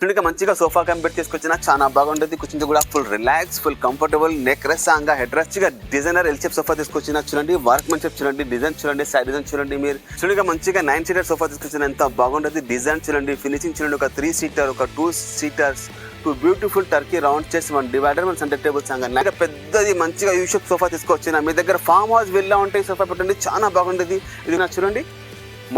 చూడగా మంచిగా సోఫా కంపెట్ తీసుకొచ్చిన చాలా బాగుంటుంది. కూర్చుంటే కూడా full relax, full comfortable, neck rest సాంగా హెడ్ రెస్ట్ గా డిజైనర్ ఎల్ షేప్ సోఫా తీసుకొచ్చిన. చూడండి వర్క్ మంచి చూడండి, డిజైన్ చూడండి, సైడ్ డిజైన్ చూడండి. మీరు చూడగా మంచిగా 9 సీటర్ సోఫా తీసుకొచ్చిన ఎంత బాగుంటుంది. డిజైన్ చూడండి, ఫినిషింగ్ చూడండి. ఒక 3 సీటర్, ఒక 2 సీటర్స్, 2 బ్యూటిఫుల్ టర్కీ రౌండ్ చేసి 1 డివైడర్ 1 సెంటర్ టేబుల్ సాంగా పెద్దది మంచిగా యూ షేప్ సోఫా తీసుకొచ్చిన. మీ దగ్గర ఫామ్ హౌస్ విల్లా ఉంటాయి, సోఫా పెట్టండి, చాలా బాగుంటుంది. ఇది నాకు చూడండి,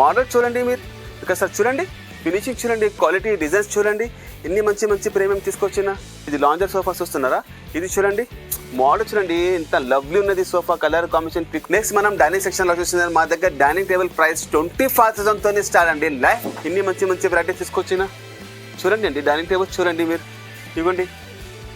మోడల్ చూడండి, మీరు ఒకసారి చూడండి, ఫినిషింగ్ చూడండి, క్వాలిటీ, డిజైన్స్ చూడండి, ఎన్ని మంచి మంచి ప్రీమియం తీసుకొచ్చిన. ఇది లాంజర్ సోఫా చూస్తున్నారా, ఇది చూడండి, మోడల్ చూడండి, ఎంత లవ్లీ ఉన్నది sofa, colour combination pick. Next మనం డైనింగ్ సెక్షన్ లో చూస్తున్నారు. మా దగ్గర డైనింగ్ టేబుల్ ప్రైస్ 25,000 తోనే స్టార్ట్ అండి. లైఫ్ ఇన్ని మంచి మంచి వెరైటీ తీసుకొచ్చిన. చూడండి అండి, డైనింగ్ టేబుల్ చూడండి, మీరు ఇవ్వండి,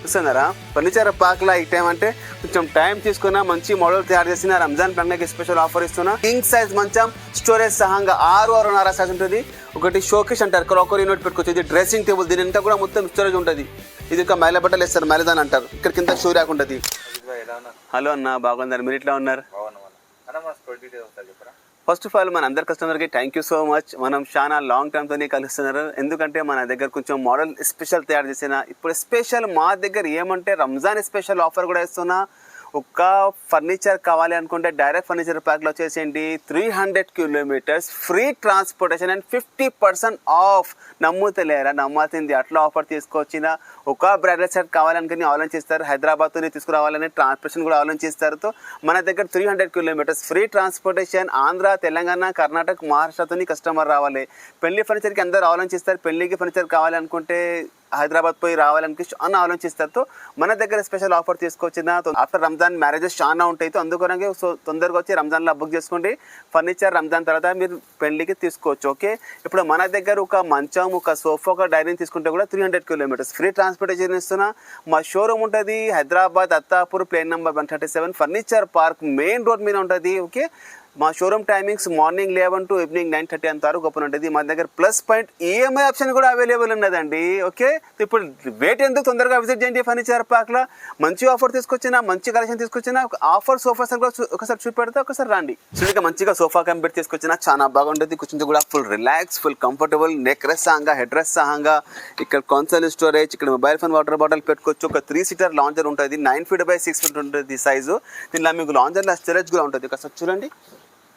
చూస్తున్నారా. ఫర్నిచర్ పార్క్లో ఈ టైం అంటే కొంచెం టైం తీసుకున్నా మంచి మోడల్ తయారు చేసిన. రంజాన్ పండుగకి స్పెషల్ ఆఫర్ ఇస్తున్నా. కింగ్ సైజ్ మంచం, స్టోరేజ్ సహంగా 6.5 సైజ్ ఉంటుంది. ఒకటి షోకేస్ అంటారు, క్రాకరీ యూనిట్ పెట్టుకోవచ్చు. ఇది డ్రెస్సింగ్ టేబుల్, దీని ఇంకా కూడా మొత్తం స్టోరేజ్ ఉంటుంది. ఇది ఒక మైల బట్టలు వేస్తారు, మైలదాన్ అంటారు. ఇక్కడ కింద షూ ర్యాక్ ఉంటుంది. హలో అన్న, బాగున్నారు, మీరు ఇట్లా ఉన్నారు? ఫస్ట్ ఆఫ్ ఆల్ మన అందరి కస్టమర్కి థ్యాంక్ యూ సో మచ్. మనం చాలా లాంగ్ టర్మ్తోనే కలుస్తున్నారు. ఎందుకంటే మన దగ్గర కొంచెం మోడల్ స్పెషల్ తయారు చేసిన. ఇప్పుడు స్పెషల్ మా దగ్గర ఏమంటే రంజాన్ స్పెషల్ ఆఫర్ కూడా ఇస్తున్నా. ఒక్క ఫర్నిచర్ కావాలి అనుకుంటే డైరెక్ట్ ఫర్నిచర్ ప్యాక్లో వచ్చేసేయండి. 300 kilometres free transportation and 50% off. నమ్ముతలేరా? నమ్మాల్సింది. అట్లా ఆఫర్ తీసుకొచ్చిన. ఒక బ్రైడల్ సెట్ కావాలనుకుని ఆలోచిస్తారు, హైదరాబాద్తోనే తీసుకురావాలని ట్రాన్స్పోర్టేషన్ కూడా ఆలోచిస్తారు. మన దగ్గర 300 kilometres free transportation. Andhra, Telangana, Karnataka, మహారాష్ట్రతోని కస్టమర్ రావాలి. పెళ్లి ఫర్నిచర్కి అందరూ ఆలోచిస్తారు. పెళ్లికి ఫర్నిచర్ కావాలనుకుంటే హైదరాబాద్ పోయి రావాలని చాలా ఆలోచిస్తారు. మన దగ్గర స్పెషల్ ఆఫర్ తీసుకొచ్చిన. ఆఫ్టర్ రంజాన్ మ్యారేజెస్ చాలా ఉంటాయి, అందుకనే సో తొందరగా వచ్చి రంజాన్లో బుక్ చేసుకోండి. ఫర్నిచర్ రంజాన్ తర్వాత మీరు పెళ్లికి తీసుకోవచ్చు. ఓకే, ఇప్పుడు మన దగ్గర ఒక మంచం, ఒక సోఫా, ఒక డైనింగ్ తీసుకుంటే కూడా 300 కిలోమీటర్స్ ఫ్రీ ట్రాన్స్పోర్టేషన్ ఇస్తున్నా. మా షోరూమ్ ఉంటుంది హైదరాబాద్, అత్తాపూర్, ప్లేన్ number 137, furniture park main road మీద ఉంటుంది. ఓకే, మా showroom timings morning 11 to evening 9:30 అంత వరకు ఓపెన్ ఉంటుంది. మా దగ్గర ప్లస్ పాయింట్ ఈఎంఐ ఆప్షన్ కూడా అవైలబుల్ ఉన్నదండి. ఓకే, ఇప్పుడు వెయిట్ ఎందుకు, తొందరగా విజిట్ చేయండి ఫర్నిచర్ పార్క్లో. మంచి ఆఫర్ తీసుకొచ్చిన, మంచి కలెక్షన్ తీసుకొచ్చిన. ఆఫర్ సోఫాస్ కూడా ఒకసారి చూపెడితే ఒకసారి రండి. చూడగా మంచిగా సోఫా కంపెట్ తీసుకొచ్చిన, చాలా బాగుంటుంది. కూర్చుంటే కూడా full relax, full comfortable, neck rest సహంగా, హెడ్ రెస్ట్ సహంగా. ఇక్కడ కన్సోల్ స్టోరేజ్, ఇక్కడ మొబైల్ ఫోన్, వాటర్ బాటిల్ పెట్టుకోవచ్చు. ఒక 3 సీటర్ లాంజర్ ఉంటుంది, 9 feet by 6 feet ఉంటుంది సైజు. దీనిలో మీకు లాంజర్లో స్టోరేజ్ కూడా ఉంటుంది. ఒకసారి చూడండి,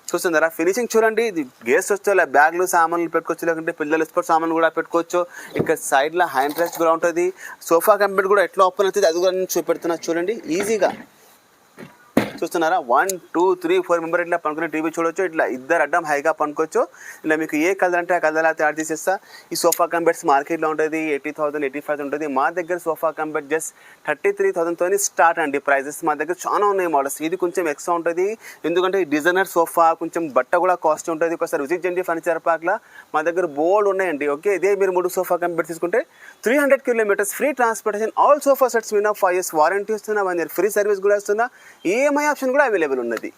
చూస్తుందరా, ఫినిషింగ్ చూడండి. ఇది గేస్ట్ వచ్చో బ్యాగ్లు సామాన్లు పెట్టుకోవచ్చు, లేకుంటే పిల్లలు స్పోర్ట్స్ సామాన్లు కూడా పెట్టుకోవచ్చు. ఇక్కడ సైడ్లో హ్యాండ్ రెస్ట్ కూడా ఉంటుంది. సోఫా కంపెట్ కూడా ఎట్లా ఓపెన్ అవుతుంది అది కూడా నేను చూపెడుతున్నా. చూడండి, ఈజీగా చూస్తున్నారా. 1 2 3 4 మెంబర్ ఇట్లా పనుకుని టీవీ చూడొచ్చు. ఇట్లా ఇద్దరు అడ్డం హైగా పనుకోవచ్చు. ఇలా మీకు ఏ కలర్ అంటే ఆ కలర్ తయారు చేసేస్తా. ఈ సోఫా కంపెట్స్ మార్కెట్లో ఉంటుంది 80,000 85,000 ఉంటుంది. మా దగ్గర సోఫా కంపెట్ జస్ట్ 33,000 తోని స్టార్ట్ అండి ప్రైజెస్. మా దగ్గర చాలా ఉన్నాయి మోడల్స్. ఇది కొంచెం ఎక్స్ట్రా ఉంటుంది, ఎందుకంటే డిజైనర్ సోఫా కొంచెం బట్ట కూడా కాస్ట్ ఉంటుంది. ఒకసారి విజిట్ చేయండి ఫర్నిచర్ పార్క్లో. మా దగ్గర బోల్డ్ ఉన్నాయండి. ఓకే, ఇదే మీరు 3 సోఫా కంపెట్ తీసుకుంటే 300 kilometres free transportation. All sofa sets మీద 5 years వారంటీ ఇస్తున్నా, 1 year ఫ్రీ సర్వీస్ కూడా ఇస్తున్నా. ఈఎంఐ ఆప్షన్ కూడా అవైలబుల్ ఉన్నది.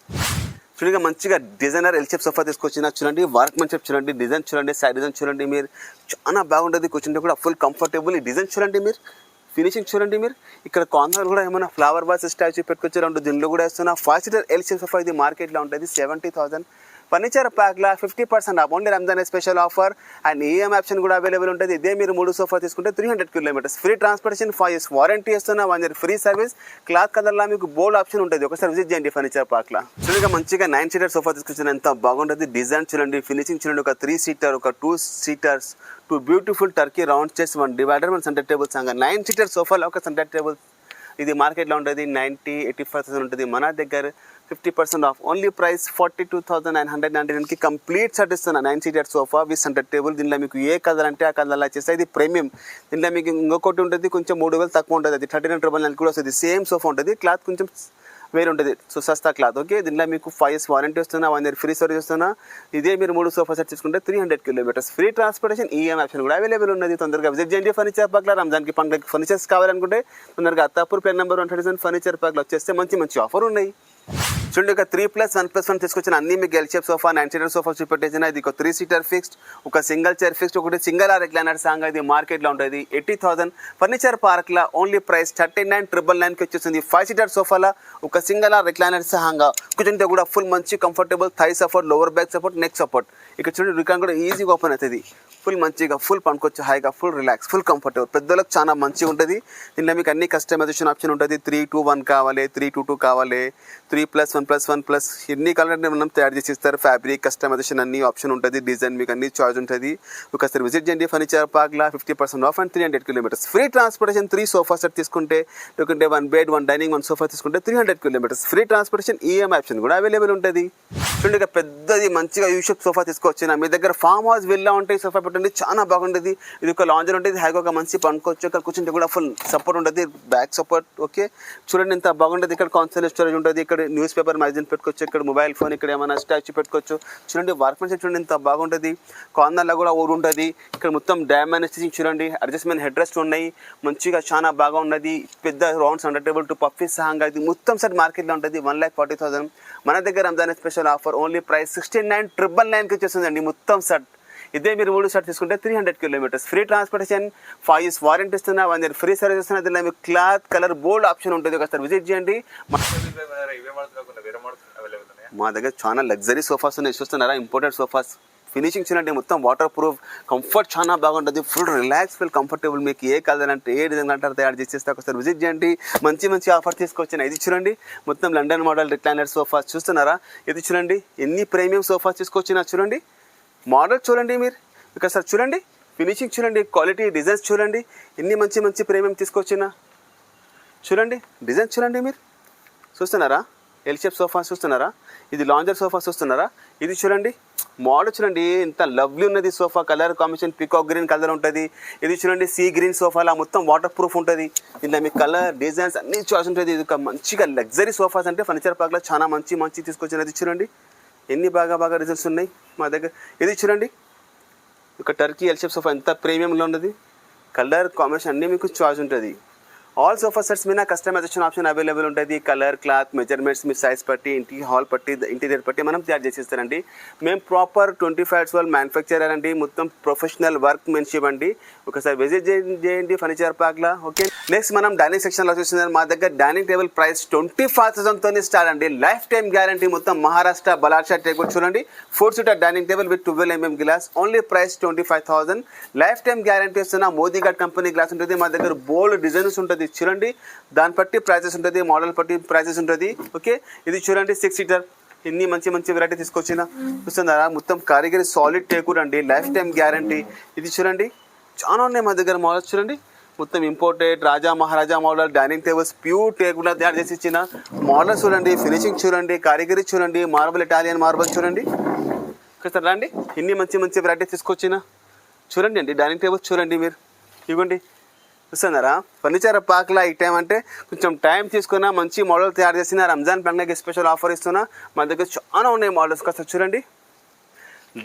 చూడగా మంచిగా డిజైనర్ ఎల్ షేప్ సోఫా తీసుకొచ్చిన. చూడండి, వర్క్ మంచి చూడండి, డిజైన్ చూడండి, సైడ్ డిజైన్ చూడండి. మీరు చాలా బాగుంటుంది. కూర్చుంటే కూడా ఫుల్ కంఫర్టబుల్. ఈ డిజైన్ చూడండి, మీరు ఫినిషింగ్ చూడండి. మీరు ఇక్కడ కార్నర్ కూడా ఏమైనా ఫ్లవర్ వాస్ స్టాచ్యూ పెట్టుకొచ్చి 2 దీనిలో కూడా ఇస్తున్నా. 5 seater ఎల్ షేప్ సోఫా ఇది మార్కెట్లో ఉంటుంది 70,000. ఫర్నిచర్ ప్యాక్లో 50% off. Only Ramzan special offer and EMI option కూడా అవైలబుల్ ఉంటుంది. ఇదే మీరు 3 సోఫా తీసుకుంటే 300 kilometres free transportation, 5 years warranty ఇస్తున్నా, 1 year ఫ్రీ సర్వీస్. క్లాత్ కలర్లో మీకు బోల్డ్ ఆప్షన్ ఉంటుంది. ఒకసారి విజిట్ చేయండి ఫర్నిచర్ పార్క్లో. చూడగా మంచిగా 9 seater సోఫా తీసుకొచ్చిన, ఎంత బాగుంటుంది. డిజైన్ చూడండి, ఫినిషింగ్ చూడండి. ఒక 3 seater, ఒక 2 seaters, 2 బ్యూటిఫుల్ టర్కీ రౌండ్ చేసి 1 డివైడర్ 1 సెంటర్ టేబుల్ సాంగా. 9 seater సోఫాలో ఒక సెంటర్ టేబుల్. ఇది మార్కెట్లో ఉంటుంది 90,000 85,000 ఉంటుంది. మన దగ్గర 50% ఆఫ్. ఓన్లీ ప్రైస్ 42,999కి కంప్లీట్ సెట్ ఇస్తున్నా. 9 seater sofa with centre table. దీనిలో మీకు ఏ కలర్ అంటే ఆ కలర్లో చేస్తే ఇది ప్రీమియం. దీనిలో మీకు ఇంకొకటి ఉంటుంది, కొంచెం 3,000 తక్కువ ఉంటుంది. అది 39,999 కూడా వస్తుంది. సేమ్ సోఫా ఉంటుంది, క్లాత్ కొంచెం వేరు ఉంటుంది. So సస్తా cloth. ఓకే, దీనిలో మీకు 5 years వారంటీ వస్తున్నా, 1 year ఫ్రీ సర్వీస్ వస్తున్నా. ఇదే మీరు 3 సోఫా సెట్ తీసుకుంటే 300 kilometres free transportation, EMI option కూడా అవైలబుల్ ఉన్నది. తొందరగా విజిట్ చేయండి ఫర్నిచర్ పార్క్లో. రంజాన్కి పండుగకి ఫర్నిచర్స్ కావాలనుకుంటే తొందరగా అత్తాపూర్, ప్లేన్ నెంబర్ 137 ఫర్నిచర్ పార్క్లో వచ్చేస్తే మంచి మంచి ఆఫర్ ఉన్నాయి. చూడండి ఒక 3+1+1 తీసుకొచ్చిన అన్ని మీకు L shape sofa 9 seater sofa చూపెట్టేసిన ఇది ఒక 3 సీటర్ ఫిక్స్డ్ ఒక సింగిల్ చైర్ ఫిక్స్డ్ ఒకటి సింగిల్ రిక్లైనర్ సాంగ్ ఇది మార్కెట్లో ఉంటుంది 80,000 ఫర్నిచర్ పార్క్లో ఓన్లీ ప్రైస్ 39,999కి వచ్చేసింది 5 సీటర్ సోఫాలో ఒక సింగిల్ రిక్లైనర్ సాంగ్ కూర్చుంటే కూడా ఫుల్ మంచి comfortable thigh support lower back support neck support ఇక్కడ చూడండి రికాన్ కూడా ఈజీగా ఓపెన్ అవుతుంది ఫుల్ మంచిగా ఫుల్ పనుకోవచ్చు హాయిగా ఫుల్ రిలాక్స్ ఫుల్ కంఫర్టబుల్ పెద్దలకు చాలా మంచిగా ఉంటుంది దీంట్లో మీకు అన్ని కస్టమైజేషన్ ఆప్షన్ ఉంటుంది 3-2-1 కావాలి 3-2-2 కావాలి 3+1+1+ ఎన్ని కలర్ మనం తయారు చేసి ఇస్తారు ఫ్యాబ్రిక్ కస్టమైజేషన్ అన్ని ఆప్షన్ ఉంటుంది డిజైన్ మీకు అన్ని చాయిస్ ఉంటుంది ఒకసారి విజిట్ చేయండి ఫర్నిచర్ పార్క్లో 50% of and 300 kilometres free transportation 3 sofa set తీసుకుంటే లేకుంటే 1 బెడ్ 1 డైనింగ్ 1 సోఫా తీసుకుంటే 300 kilometres free transportation EMI option కూడా అవైలబుల్ ఉంటుంది చూడండి ఇక పెద్దది మంచిగా యూషప్ సోఫా తీసుకోవచ్చు మీ దగ్గర ఫామ్ హౌస్ విల్లా ఉంటాయి సోఫా పెట్టండి చాలా బాగుంటుంది ఇది ఒక లాంజర్ ఉంటుంది హాయిగా ఒక మంచి పనుకోవచ్చు ఇక్కడ కూర్చుంటే కూడా ఫుల్ సపోర్ట్ ఉంటుంది బ్యాక్ సపోర్ట్ ఓకే చూడండి ఎంత బాగుంటుంది ఇక్కడ కాన్సోల్ స్టోరేజ్ ఉంటుంది ఇక్కడ న్యూస్ పేపర్ మ్యాగజైన్ పెట్టుకోవచ్చు ఇక్కడ మొబైల్ ఫోన్ ఇక్కడ ఏమైనా స్టాచ్యూ పెట్టుకోవచ్చు చూడండి వర్క్మెన్షిప్ చూడండి ఎంత బాగుంటుంది కార్నర్లో కూడా ఊరు ఉంటుంది ఇక్కడ మొత్తం డ్యామ్ స్టిచింగ్ చూడండి అడ్జస్ట్మెంట్ హెడ్ రెస్ట్ ఉన్నాయి మంచిగా చాలా బాగా ఉన్నది పెద్ద రౌండ్స్ అండర్టేబుల్ టు పఫీస్ సహంగా ఇది మొత్తం సెట్ మార్కెట్లో ఉంటుంది 1,40,000 మన దగ్గర Ramzan special offer only price 69,999కి వచ్చేస్తుందండి మొత్తం సెట్ ఇదే మీరు 3 సెట్ తీసుకుంటే 300 kilometres free transportation 5 years warranty ఇస్తున్నా 1 year ఫ్రీ సర్వీస్ ఇస్తున్నా దీనిలో మీకు క్లాత్ కలర్ బోల్డ్ ఆప్షన్ ఉంటుంది ఒకసారి విజిట్ చేయండి మా దగ్గర చాలా లగ్జరీ సోఫాస్ ఉన్నాయి చూస్తున్నారా ఇంపోర్టెడ్ సోఫాస్ ఫినిషింగ్ చూడండి మొత్తం వాటర్ ప్రూఫ్ కంఫర్ట్ చాలా బాగుంటుంది ఫుల్ రిలాక్స్ ఫుల్ కంఫర్టబుల్ మీకు ఏ కలర్ అంటే ఏ డిజైన్ అంటారు తయారు చేసేస్తే ఒకసారి విజిట్ చేయండి మంచి ఆఫర్ తీసుకొచ్చిన ఇది చూడండి మొత్తం లండన్ మోడల్ రిక్లైనర్ సోఫాస్ చూస్తున్నారా ఇది చూడండి ఎన్ని ప్రీమియం సోఫాస్ తీసుకొచ్చినా చూడండి మోడల్ చూడండి మీరు ఒకసారి చూడండి ఫినిషింగ్ చూడండి క్వాలిటీ డిజైన్స్ చూడండి ఎన్ని మంచి ప్రీమియం తీసుకొచ్చినా చూడండి డిజైన్స్ చూడండి మీరు చూస్తున్నారా ఎల్ షేప్ సోఫా చూస్తున్నారా ఇది లాంజర్ సోఫా చూస్తున్నారా ఇది చూడంండి మోడల్ చూడండి ఎంత లవ్లీ ఉన్నది sofa colour combination peacock green colour ఉంటుంది ఇది చూడండి సీ గ్రీన్ సోఫాలా మొత్తం వాటర్ ప్రూఫ్ ఉంటుంది ఇలా మీకు కలర్ డిజైన్స్ అన్ని చాయిస్ ఉంటుంది ఇది ఒక మంచిగా లగ్జరీ సోఫాస్ అంటే ఫర్నిచర్ పార్క్లో చాలా మంచి తీసుకొచ్చినది చూడండి ఎన్ని బాగా డిజైన్స్ ఉన్నాయి మా దగ్గర ఇది చూడండి ఒక టర్కీ ఎల్ షేప్ సోఫా ఎంత ప్రీమియంలో ఉన్నది కలర్ కాంబినేషన్ అన్నీ మీకు చాయిస్ ఉంటుంది ఆల్ సోఫా సెట్స్ మీద కస్టమైజేషన్ ఆప్షన్ అవైలబుల్ ఉంటుంది కలర్ క్లాత్ మెజర్మెంట్స్ మీ సైజ్ పట్టి ఇంటి హాల్ పట్టి ఇంటీరియర్ పట్టి మనం తయారు చేసిస్తారండి మేము ప్రాపర్ 25 మ్యానుఫ్యాక్చరర్ అండి మొత్తం ప్రొఫెషనల్ వర్క్ మెన్షిప్ అండి ఒకసారి విజిట్ చేయండి ఫర్నిచర్ పార్క్లో ఓకే నెక్స్ట్ మనం డైనింగ్ సెక్షన్లో చూస్తున్నారు మా దగ్గర డైనింగ్ టేబుల్ ప్రైస్ 25,000తోనే స్టార్ట్ అండి లైఫ్ టైం గ్యారంటీ మొత్తం మహారాష్ట్ర బలార్షా టేబుల్ చూడండి 4 seater dining table with 12 mm glass only price 25,000 life time guarantee వస్తున్న మోదీఘాట్ కంపెనీ గ్లాస్ ఉంటుంది మా దగ్గర బోల్డ్ డిజైన్స్ ఉంటుంది చూడండి దాని బట్టి ప్రైసెస్ ఉంటుంది మోడల్ బట్టి ప్రైసెస్ ఉంటుంది ఓకే ఇది చూడండి 6 seater ఎన్ని మంచి వెరైటీ తీసుకొచ్చిన చూస్తున్నారా మొత్తం కారిగిరి సాలిడ్ టేకుడ్ అండి లైఫ్ టైం గ్యారంటీ ఇది చూడండి చాలా ఉన్నాయి మా దగ్గర మోడల్స్ చూడండి మొత్తం ఇంపోర్టెడ్ రాజా మహారాజా మోడల్ డైనింగ్ టేబుల్స్ ప్యూర్ టేకుడ్లా తయారు చేసి ఇచ్చిన మోడల్స్ చూడండి ఫినిషింగ్ చూడండి కారిగిరి చూడండి మార్బల్ ఇటాలియన్ మార్బల్ చూడండి ఒకసారి రండి ఎన్ని మంచి వెరైటీ తీసుకొచ్చిన చూడండి అండి డైనింగ్ టేబుల్స్ చూడండి మీరు ఇవ్వండి చూస్తున్నారా ఫర్నిచర్ పార్క్లో ఈ టైం అంటే కొంచెం టైం తీసుకున్నా మంచి మోడల్ తయారు చేసిన రంజాన్ పండుగకి స్పెషల్ ఆఫర్ ఇస్తున్నా మా దగ్గర చాలా ఉన్నాయి మోడల్స్ కాస్త చూడండి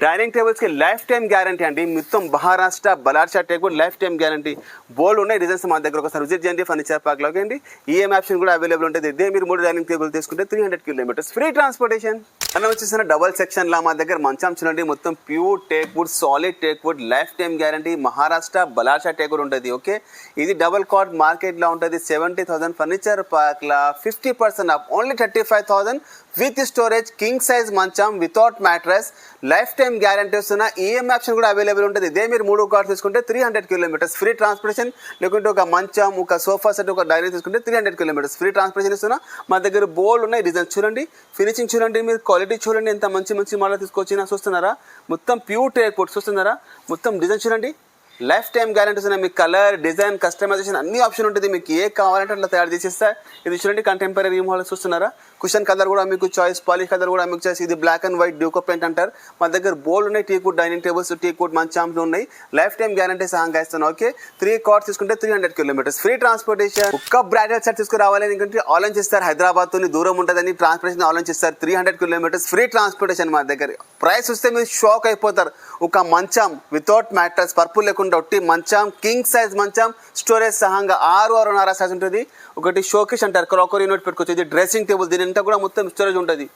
డైనింగ్ టేబుల్స్కి లైఫ్ టైం గ్యారంటీ అండి మొత్తం Maharashtra Ballarshah table life time guarantee బోల్డ్ ఉన్నాయి డిజైన్స్ మా దగ్గర ఒకసారి విజిట్ చేయండి ఫర్నిచర్ పార్క్లోకి అండి ఈఎంఐ ఆప్షన్ కూడా అవైలబుల్ ఉంటుంది ఇదే మీరు 3 డైనింగ్ టేబుల్ తీసుకుంటే 300 కిలోమీటర్స్ ఫ్రీ ట్రాన్స్పోర్టేషన్ మనం వచ్చేసిన డబల్ సెక్షన్లో మా దగ్గర మంచం చూడండి మొత్తం pure teakwood solid teakwood life time guarantee Maharashtra Ballarshah teakwood ఉంటుంది ఓకే ఇది డబల్ కాట్ మార్కెట్లో ఉంటుంది 70,000 ఫర్నిచర్ పార్క్లో 50% off only 35,000 with storage king size మంచం without mattress life time guarantee వస్తున్న ఈఎంఐ ఆప్షన్ కూడా అవైలబుల్ ఉంటుంది ఇదే మీరు 3 కార్డ్స్ తీసుకుంటే 300 కిలోమీటర్స్ ఫ్రీ ట్రాన్స్పోర్టేషన్ లేకుంటే ఒక మంచం ఒక సోఫా సెట్ ఒక డైనింగ్ తీసుకుంటే 300 కిలోమీటర్స్ ఫ్రీ ట్రాన్స్పోర్టేషన్ ఇస్తున్నా మా దగ్గర బోల్డ్ ఉన్నాయి డిజైన్స్ చూడండి ఫినిషింగ్ చూడండి మీరు క్వాలిటీ చూడండి ఎంత మంచి మోడల్ తీసుకొచ్చినా చూస్తున్నారా మొత్తం ప్యూర్ టేక్వుడ్ చూస్తున్నారా మొత్తం డిజైన్ చూడండి లైఫ్ టైం గ్యారంటీ ఉన్నాయి మీకు కలర్ డిజైన్ కస్టమైజేషన్ అన్ని ఆప్షన్ ఉంటుంది మీకు ఏ కావాలంటే అట్లా తయారు చేసేస్తా ఇది చూడండి కంటెంపరీ మోడల్ చూస్తున్నారా కుషన్ కలర్ కూడా మీకు చాయిస్ పాలిష్ కలర్ కూడా మీకు చాయిస్ ఇది black and white duco paint అంటారు మా దగ్గర బోల్డ్ ఉన్నాయి టీకుడ్ డైనింగ్ టేబుల్స్ టీకుడ్ మంచాంలు ఉన్నాయి లైఫ్ టైం గ్యారంటీ సహంగా ఇస్తాను ఓకే 3 కార్డ్స్ తీసుకుంటే 300 కిలోమీటర్స్ ఫ్రీ ట్రాన్స్పోర్టేషన్ ఒక్క బ్రాండెడ్ సెట్ తీసుకురావాలి ఎందుకంటే ఆన్లైన్ చేస్తారు హైదరాబాద్ తో దూరం ఉంటుందని ట్రాన్స్పోర్టేషన్ ఆన్లైన్ చేస్తారు 300 కిలోమీటర్స్ ఫ్రీ ట్రాన్స్పోర్టేషన్ మా దగ్గర ప్రైస్ వస్తే మీరు షాక్ అయిపోతారు ఒక మంచం వితౌట్ మ్యాట్రస్ పర్పుల్ లేకుండా ఒట్టి మంచం కింగ్ సైజ్ మంచం స్టోరేజ్ సహంగా 6.5 సైజ్ ఉంటుంది ఒకటి షోకేస్ అంటారు క్రాకరీ యూనిట్ పెట్టుకోవచ్చు ఇది డ్రెస్సింగ్ టేబుల్ దీని వెనక కూడా మొత్తం స్టోరేజ్ ఉంటుంది.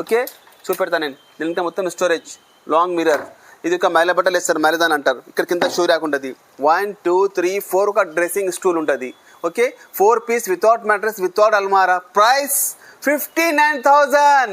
ఓకే చూపెడతాను నేను. దీని వెనక మొత్తం స్టోరేజ్, లాంగ్ మిర్రర్. ఇది ఒక మైల బట్టలు వేస్తారు, మైలదాన్ అంటారు. ఇక్కడ కింద షూ ర్యాక్ ఉంటుంది. 1 2 3 4 ఒక డ్రెస్సింగ్ స్టూల్ ఉంటుంది. Okay 4 piece without mattress, without అల్మారా. Price 59,000,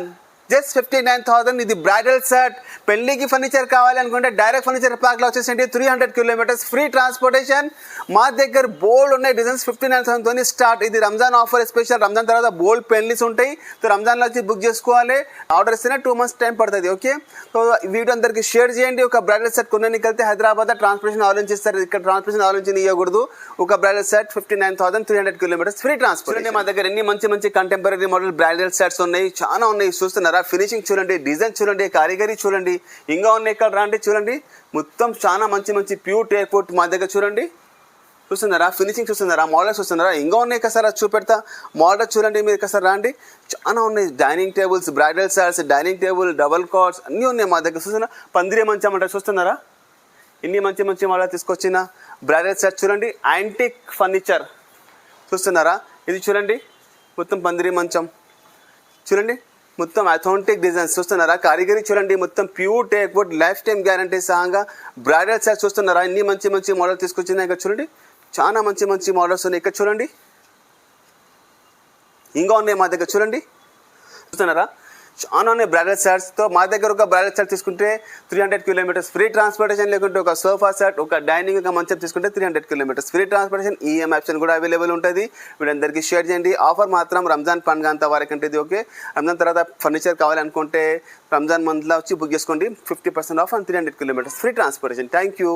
just 59,000. ఇది బ్రైడల్ సెట్. పెళ్లికి ఫర్నిచర్ కావాలి అనుకుంటే డైరెక్ట్ ఫర్నిచర్ పార్క్లో వచ్చేసండి. 300 కిలోమీటర్స్ ఫ్రీ ట్రాన్స్పోర్టేషన్. మా దగ్గర బోల్డ్ ఉన్నాయి డిజైన్స్. 59,000 స్టార్ట్. ఇది రంజాన్ ఆఫర్ స్పెషల్. రంజాన్ తర్వాత బోల్డ్ పెళ్లిస్ ఉంటాయి. సో రంజాన్లో వచ్చి బుక్ చేసుకోవాలి. ఆర్డర్ ఇస్తేనే 2 months టైం పడుతుంది. ఓకే సో వీడియో అందరికి షేర్ చేయండి. ఒక బ్రైడల్ సెట్ కొనడానికి వెళ్తే హైదరాబాద్ ట్రాన్స్పోర్టేషన్ ఆలోచిస్తారు. ఇక్కడ ట్రాన్స్పోర్టేషన్ ఆలోచన ఇవ్వకూడదు. ఒక bridal set 59,300 kilometres free transport. మా దగ్గర ఎన్ని మంచి మంచి కంటెంపరీ మోడల్ బ్రైడల్ సెట్స్ ఉన్నాయి, చాలా ఉన్నాయి. చూస్తున్నారు ఫినిషింగ్ చూడండి, డిజైన్ చూడండి, కారిగరీ చూడండి. ఇంకా ఉన్నాయి ఇక్కడ రండి చూడండి. మొత్తం చాలా మంచి మంచి ప్యూర్ టేక్వుడ్ మా దగ్గర చూడండి. చూస్తున్నారా ఫినిషింగ్, చూస్తున్నారా మోడల్స్, చూస్తున్నారా ఇంకా ఉన్నాయి కదా చూపెడతా. మోడల్ చూడండి మీరు ఒకసారి రండి. చాలా ఉన్నాయి. Dining tables, bridal sets, dining table, double cards అన్నీ ఉన్నాయి మా దగ్గర. చూస్తున్నా పందిరి మంచం అంటే చూస్తున్నారా ఇన్ని మంచి మంచి మోడల్ తీసుకొచ్చిన బ్రైడల్ సెట్ చూడండి. యాంటిక్ ఫర్నిచర్ చూస్తున్నారా. ఇది చూడండి మొత్తం పందిరి మంచం చూడండి, మొత్తం అథెంటిక్ డిజైన్స్ చూస్తున్నారా. కారిగరీ చూడండి, మొత్తం pure teakwood, life time guarantee సహా బ్రైడల్ సెట్ చూస్తున్నారా. ఇన్ని మంచి మంచి మోడల్ తీసుకొచ్చిందా. ఇక్కడ చూడండి చాలా మంచి మంచి మోడల్స్ ఉన్నాయి. ఇక్కడ చూడండి ఇంకా ఉన్నాయి మా దగ్గర చూడండి. చూస్తున్నారా చాలా ఉన్నాయి బ్రైడల్ సెట్స్తో. మా దగ్గర ఒక బ్రైడల్ సెట్ తీసుకుంటే 300 కిలోమీటర్స్ ఫ్రీ ట్రాన్స్పోర్టేషన్. లేకుంటే ఒక సోఫా సెట్, ఒక డైనింగ్, ఒక మంచం తీసుకుంటే 300 kilometres free transportation. EMI option కూడా అవైలబుల్ ఉంటుంది. మీరు అందరికీ షేర్ చేయండి. ఆఫర్ మాత్రం రంజాన్ పండుగ అంత వరకు ఉంటుంది. ఓకే రంజాన్ తర్వాత ఫర్నిచర్ కావాలనుకుంటే రంజాన్ మంత్లో వచ్చి బుక్ చేసుకోండి. 50% of and 300 kilometres free transportation. Thank you.